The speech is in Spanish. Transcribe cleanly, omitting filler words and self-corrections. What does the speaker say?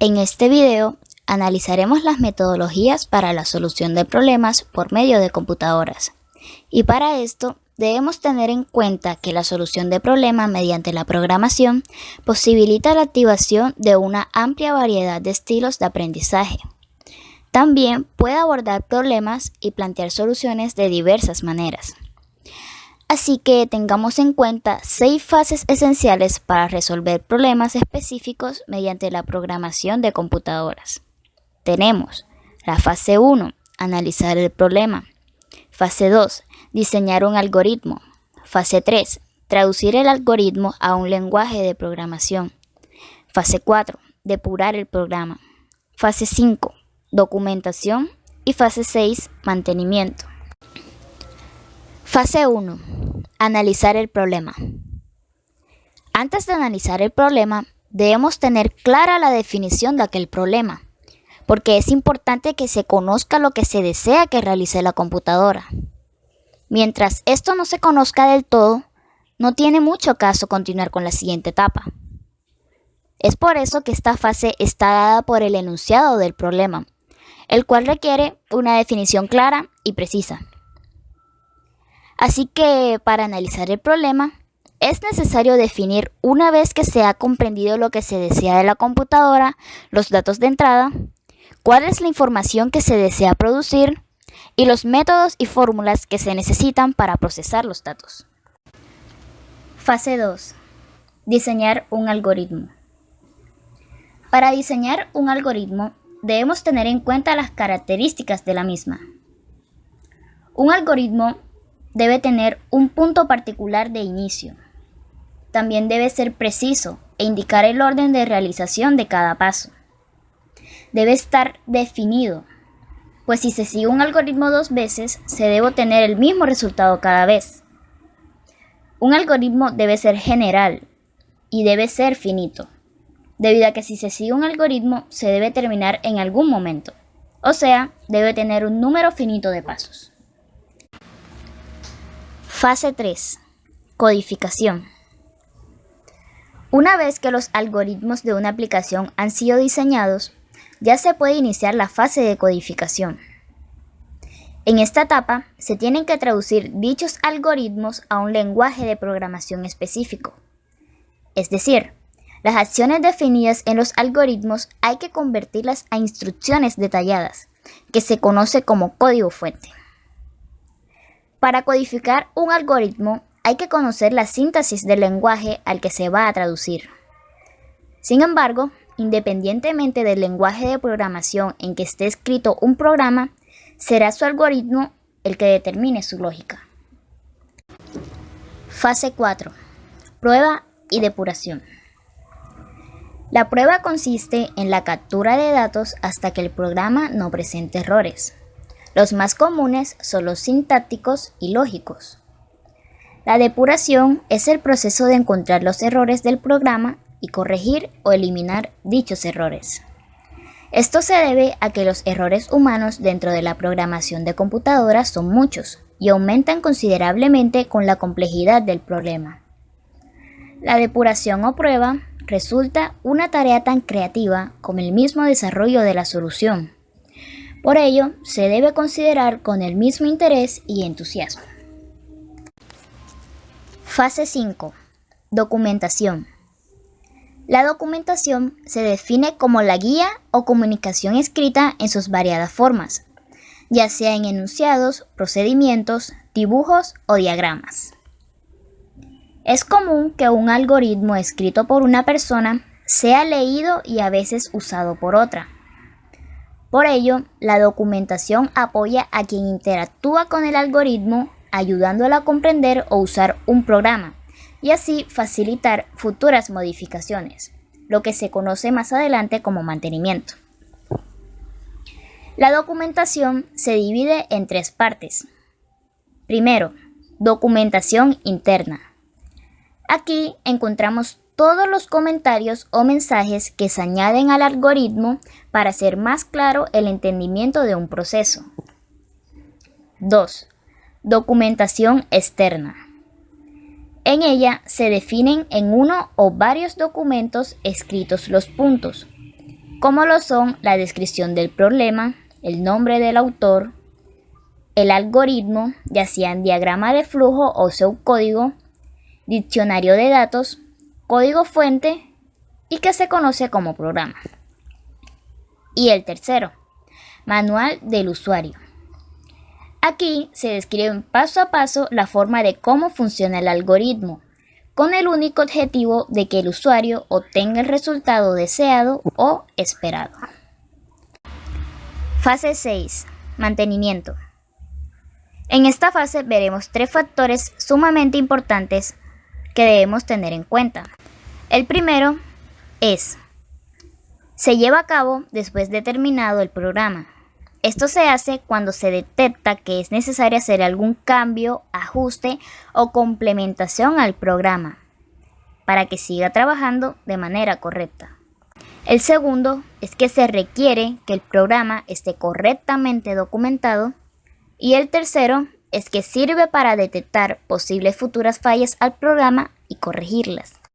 En este video analizaremos las metodologías para la solución de problemas por medio de computadoras. Y para esto debemos tener en cuenta que la solución de problemas mediante la programación posibilita la activación de una amplia variedad de estilos de aprendizaje. También puede abordar problemas y plantear soluciones de diversas maneras. Así que tengamos en cuenta 6 fases esenciales para resolver problemas específicos mediante la programación de computadoras. Tenemos la fase 1, analizar el problema. Fase 2, diseñar un algoritmo. Fase 3, traducir el algoritmo a un lenguaje de programación. Fase 4, depurar el programa. Fase 5, documentación. Y fase 6, mantenimiento. Fase 1. Analizar el problema. Antes de analizar el problema, debemos tener clara la definición de aquel problema, porque es importante que se conozca lo que se desea que realice la computadora. Mientras esto no se conozca del todo, no tiene mucho caso continuar con la siguiente etapa. Es por eso que esta fase está dada por el enunciado del problema, el cual requiere una definición clara y precisa. Así que para analizar el problema, es necesario definir, una vez que se ha comprendido lo que se desea de la computadora, los datos de entrada, cuál es la información que se desea producir y los métodos y fórmulas que se necesitan para procesar los datos. Fase 2. Diseñar un algoritmo. Para diseñar un algoritmo, debemos tener en cuenta las características de la misma. Un algoritmo debe tener un punto particular de inicio. También debe ser preciso e indicar el orden de realización de cada paso. Debe estar definido, pues si se sigue un algoritmo 2 veces, se debe obtener el mismo resultado cada vez. Un algoritmo debe ser general y debe ser finito, debido a que si se sigue un algoritmo, se debe terminar en algún momento, o sea, debe tener un número finito de pasos. Fase 3. Codificación. Una vez que los algoritmos de una aplicación han sido diseñados, ya se puede iniciar la fase de codificación. En esta etapa, se tienen que traducir dichos algoritmos a un lenguaje de programación específico. Es decir, las acciones definidas en los algoritmos hay que convertirlas a instrucciones detalladas, que se conoce como código fuente. Para codificar un algoritmo hay que conocer la síntesis del lenguaje al que se va a traducir. Sin embargo, independientemente del lenguaje de programación en que esté escrito un programa, será su algoritmo el que determine su lógica. Fase 4. Prueba y depuración. La prueba consiste en la captura de datos hasta que el programa no presente errores. Los más comunes son los sintácticos y lógicos. La depuración es el proceso de encontrar los errores del programa y corregir o eliminar dichos errores. Esto se debe a que los errores humanos dentro de la programación de computadoras son muchos y aumentan considerablemente con la complejidad del problema. La depuración o prueba resulta una tarea tan creativa como el mismo desarrollo de la solución. Por ello, se debe considerar con el mismo interés y entusiasmo. Fase 5. Documentación. La documentación se define como la guía o comunicación escrita en sus variadas formas, ya sea en enunciados, procedimientos, dibujos o diagramas. Es común que un algoritmo escrito por una persona sea leído y a veces usado por otra. Por ello, la documentación apoya a quien interactúa con el algoritmo, ayudándolo a comprender o usar un programa, y así facilitar futuras modificaciones, lo que se conoce más adelante como mantenimiento. La documentación se divide en 3 partes. Primero, documentación interna. Aquí encontramos todos los comentarios o mensajes que se añaden al algoritmo para hacer más claro el entendimiento de un proceso. 2. Documentación externa. En ella se definen en uno o varios documentos escritos los puntos, como lo son la descripción del problema, el nombre del autor, el algoritmo, ya sean diagrama de flujo o subcódigo, diccionario de datos, código fuente y que se conoce como programa. Y el tercero, manual del usuario. Aquí se describe paso a paso la forma de cómo funciona el algoritmo, con el único objetivo de que el usuario obtenga el resultado deseado o esperado. Fase 6. Mantenimiento. En esta fase veremos 3 factores sumamente importantes que debemos tener en cuenta. El primero es: se lleva a cabo después de terminado el programa. Esto se hace cuando se detecta que es necesario hacer algún cambio, ajuste o complementación al programa para que siga trabajando de manera correcta. El segundo es que se requiere que el programa esté correctamente documentado. Y el tercero es que sirve para detectar posibles futuras fallas al programa y corregirlas.